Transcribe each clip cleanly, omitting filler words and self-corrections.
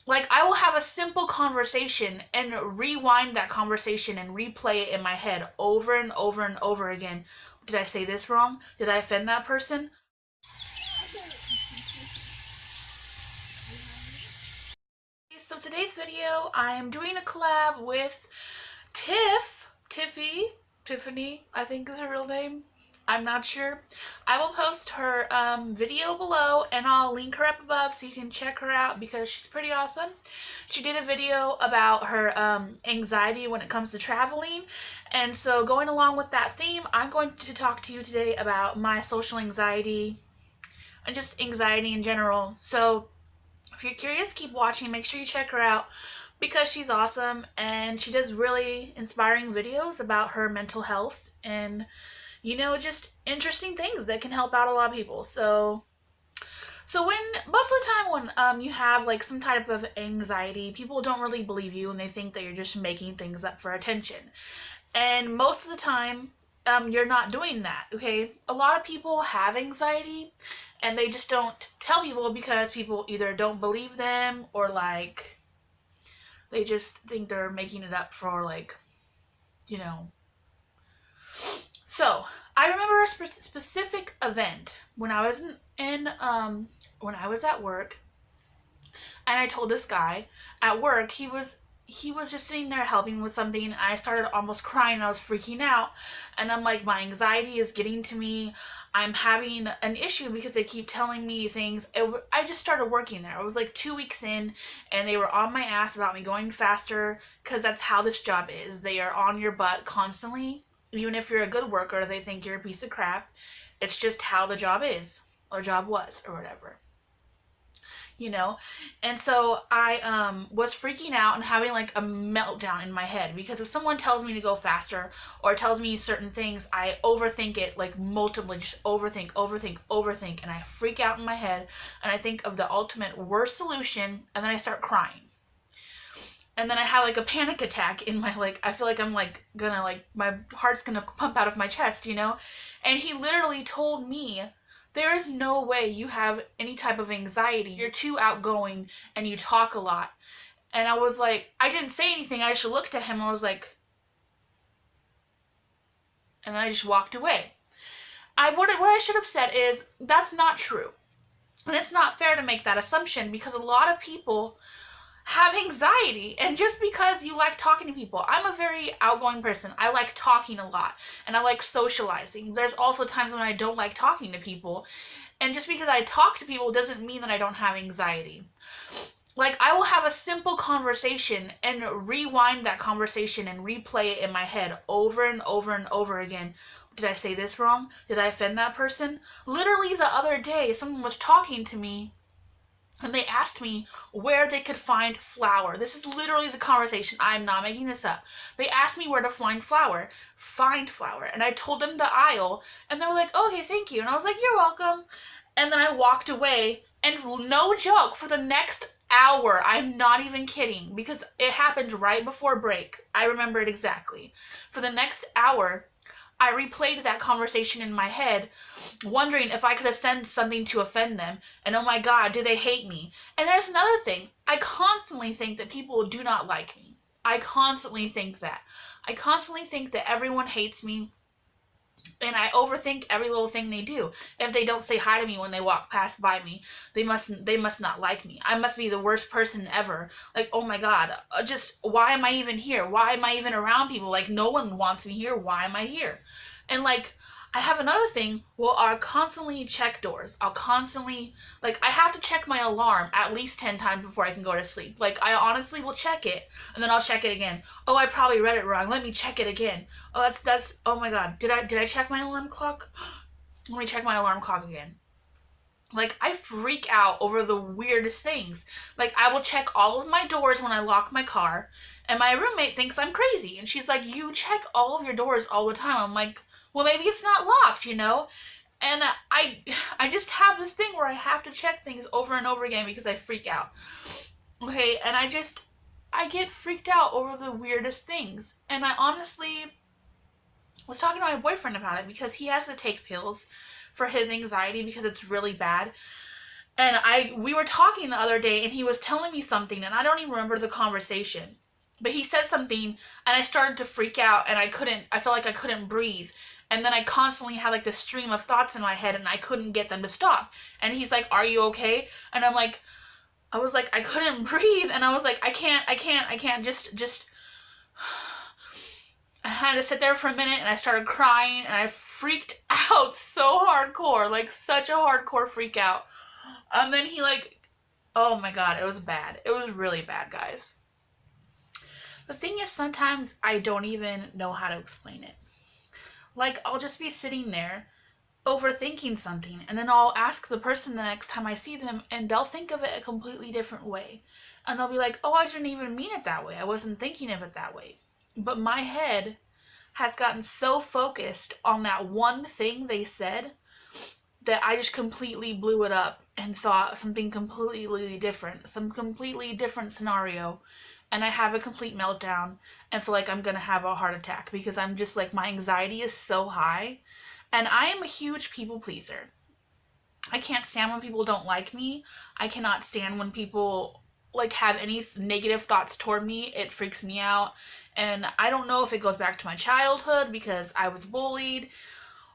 Like, I will have a simple conversation and rewind that conversation and replay it in my head over and over and over again. Did I say this wrong? Did I offend that person? So today's video, I am doing a collab with Tiffany, I think is her real name. I'm not sure. I will post her video below, and I'll link her up above so you can check her out because she's pretty awesome. She did a video about her anxiety when it comes to traveling, and so going along with that theme, I'm going to talk to you today about my social anxiety and just anxiety in general. So if you're curious, keep watching. Make sure you check her out because she's awesome and she does really inspiring videos about her mental health and, you know, just interesting things that can help out a lot of people. So when most of the time when you have like some type of anxiety, people don't really believe you and they think that you're just making things up for attention. And most of the time, you're not doing that, okay? A lot of people have anxiety and they just don't tell people because people either don't believe them or like they just think they're making it up for like, you know. So I remember a specific event when I was when I was at work, and I told this guy at work, he was just sitting there helping me with something, and I started almost crying. I was freaking out, and I'm like, my anxiety is getting to me. I'm having an issue because they keep telling me things. I just started working there. I was like 2 weeks in, and they were on my ass about me going faster because that's how this job is. They are on your butt constantly. Even if you're a good worker, they think you're a piece of crap. It's just how the job is, or job was, or whatever, you know. And so I was freaking out and having like a meltdown in my head because if someone tells me to go faster or tells me certain things, I overthink it, like multiply, just overthink, and I freak out in my head and I think of the ultimate worst solution, and then I start crying. And then I have like a panic attack in my, like, I feel like I'm like gonna, like, my heart's gonna pump out of my chest, you know. And he literally told me, there is no way you have any type of anxiety. You're too outgoing and you talk a lot. And I was like, I didn't say anything. I just looked at him and I was like, and then I just walked away. What I should have said is, that's not true. And it's not fair to make that assumption because a lot of people have anxiety, and just because you like talking to people, I'm a very outgoing person. I like talking a lot and I like socializing. There's also times when I don't like talking to people, and just because I talk to people doesn't mean that I don't have anxiety. Like, I will have a simple conversation and rewind that conversation and replay it in my head over and over and over again. Did I say this wrong? Did I offend that person? Literally the other day, someone was talking to me and they asked me where they could find flour. This is literally the conversation. I'm not making this up. They asked me where to find flour. And I told them the aisle, and they were like, "Okay, thank you." And I was like, "You're welcome." And then I walked away, and no joke, for the next hour, I'm not even kidding, because it happened right before break. I remember it exactly. For the next hour, I replayed that conversation in my head, wondering if I could have said something to offend them. And oh my God, do they hate me? And there's another thing. I constantly think that people do not like me. I constantly think that. I constantly think that everyone hates me. And I overthink every little thing they do. If they don't say hi to me when they walk past by me, they must not like me. I must be the worst person ever. Like, oh my God, just why am I even here? Why am I even around people? Like, no one wants me here. Why am I here? And like, I have another thing. Well, I'll constantly check doors. I'll constantly, like, I have to check my alarm at least 10 times before I can go to sleep. Like, I honestly will check it, and then I'll check it again. Oh, I probably read it wrong. Let me check it again. Oh, oh my God. Did I check my alarm clock? Let me check my alarm clock again. Like, I freak out over the weirdest things. Like, I will check all of my doors when I lock my car, and my roommate thinks I'm crazy. And she's like, "You check all of your doors all the time." I'm like, well, maybe it's not locked, you know? And I just have this thing where I have to check things over and over again because I freak out. Okay, and I get freaked out over the weirdest things. And I honestly was talking to my boyfriend about it because he has to take pills for his anxiety because it's really bad. And we were talking the other day, and he was telling me something, and I don't even remember the conversation. But he said something, and I started to freak out, and I felt like I couldn't breathe. And then I constantly had like this stream of thoughts in my head, and I couldn't get them to stop. And he's like, "Are you okay?" And I was like, I couldn't breathe, and I was like, I can't, just. I had to sit there for a minute, and I started crying, and I freaked out so hardcore, like such a hardcore freak out. And then he oh my god, it was bad. It was really bad, guys. The thing is, sometimes I don't even know how to explain it. Like, I'll just be sitting there overthinking something, and then I'll ask the person the next time I see them, and they'll think of it a completely different way. And they'll be like, "Oh, I didn't even mean it that way. I wasn't thinking of it that way." But my head has gotten so focused on that one thing they said that I just completely blew it up and thought something completely different, some completely different scenario, and I have a complete meltdown and feel like I'm gonna have a heart attack because I'm just like, my anxiety is so high, and I am a huge people pleaser. I can't stand when people don't like me. I cannot stand when people like have any negative thoughts toward me. It freaks me out. And I don't know if it goes back to my childhood because I was bullied,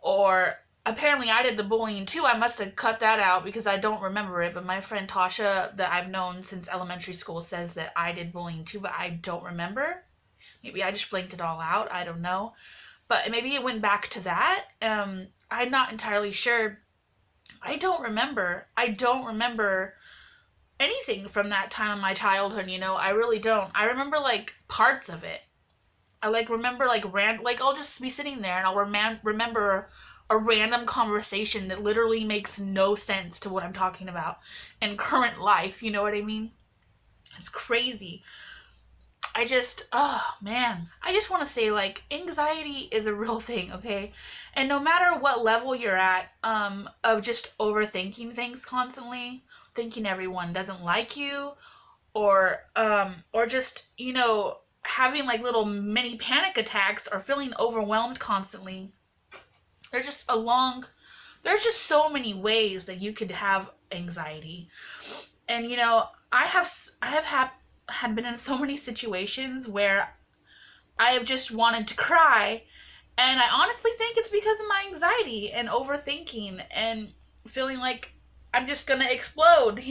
or apparently I did the bullying too. I must have cut that out because I don't remember it. But my friend Tasha, that I've known since elementary school, says that I did bullying too, but I don't remember. Maybe I just blanked it all out. I don't know. But maybe it went back to that. I'm not entirely sure. I don't remember. I don't remember anything from that time in my childhood, I really don't. I remember like parts of it. I remember I'll just be sitting there, and I'll remember a random conversation that literally makes no sense to what I'm talking about in current life, you know what I mean? It's crazy. Oh man, I just want to say, like, anxiety is a real thing, okay? And no matter what level you're at, of just overthinking things constantly, thinking everyone doesn't like you, or just, having like little mini panic attacks, or feeling overwhelmed constantly, there's just so many ways that you could have anxiety. And I had been in so many situations where I have just wanted to cry, and I honestly think it's because of my anxiety and overthinking and feeling like I'm just gonna explode,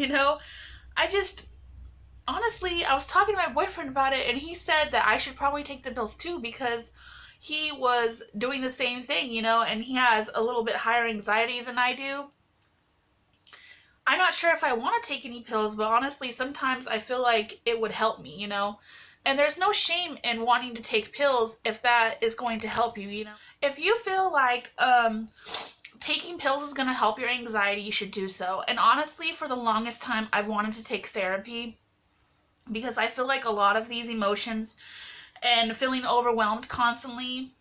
honestly, I was talking to my boyfriend about it, and he said that I should probably take the pills too, because he was doing the same thing, and he has a little bit higher anxiety than I do. I'm not sure if I want to take any pills, but honestly, sometimes I feel like it would help me, And there's no shame in wanting to take pills if that is going to help you, If you feel like taking pills is going to help your anxiety, you should do so. And honestly, for the longest time, I've wanted to take therapy because I feel like a lot of these emotions and feeling overwhelmed constantly,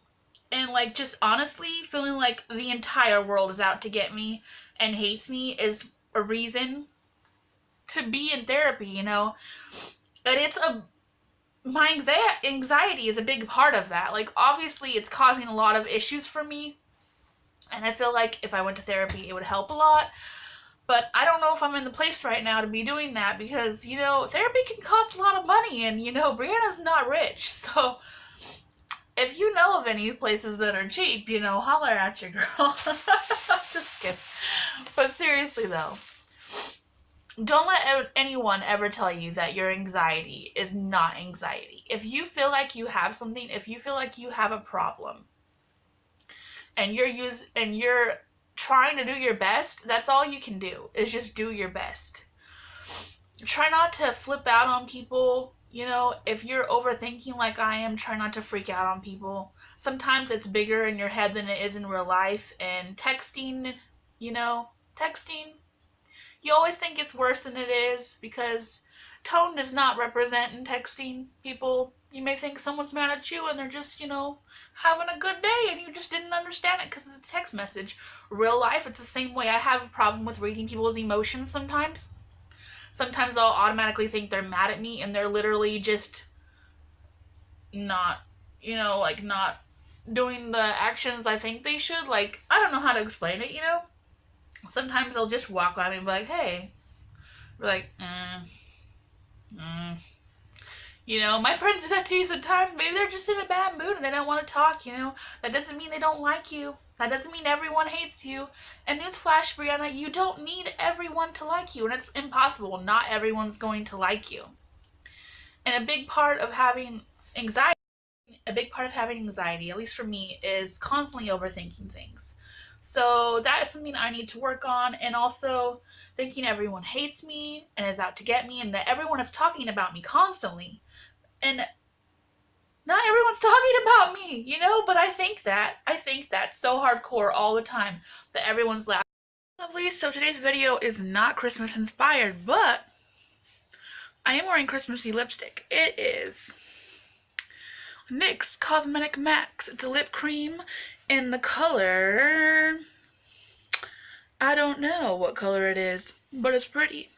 and like just honestly feeling like the entire world is out to get me and hates me, is a reason to be in therapy, And my anxiety is a big part of that. Like, obviously it's causing a lot of issues for me, and I feel like if I went to therapy, it would help a lot. But I don't know if I'm in the place right now to be doing that because, therapy can cost a lot of money, and, Brianna's not rich. So if you know of any places that are cheap, holler at your girl. Just kidding. But seriously though, don't let anyone ever tell you that your anxiety is not anxiety. If you feel like you have something, if you feel like you have a problem, and you're trying to do your best, that's all you can do, is just do your best. Try not to flip out on people. If you're overthinking like I am, try not to freak out on people. Sometimes it's bigger in your head than it is in real life. And texting, you always think it's worse than it is, because tone does not represent in texting people. You may think someone's mad at you and they're just, having a good day, and you just didn't understand it because it's a text message. Real life, it's the same way. I have a problem with reading people's emotions sometimes. Sometimes I'll automatically think they're mad at me, and they're literally just not, not doing the actions I think they should. Like, I don't know how to explain it, Sometimes they'll just walk by me and be like, "Hey, We're like, You know, my friends do that to you sometimes. Maybe they're just in a bad mood and they don't want to talk, you know. That doesn't mean they don't like you. That doesn't mean everyone hates you. And newsflash, Brianna, you don't need everyone to like you. And it's impossible. Not everyone's going to like you. And a big part of having anxiety, at least for me, is constantly overthinking things. So that is something I need to work on. And also thinking everyone hates me and is out to get me and that everyone is talking about me constantly. And not everyone's talking about me, you know, but I think that so hardcore all the time that everyone's laughing. Lovely, so today's video is not Christmas inspired, but I am wearing Christmassy lipstick. It is NYX Cosmetic Max. It's a lip cream in the color, I don't know what color it is, but it's pretty.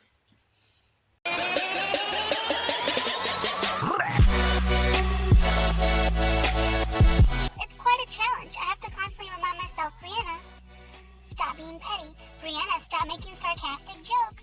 Brianna, stop being petty. Brianna, stop making sarcastic jokes.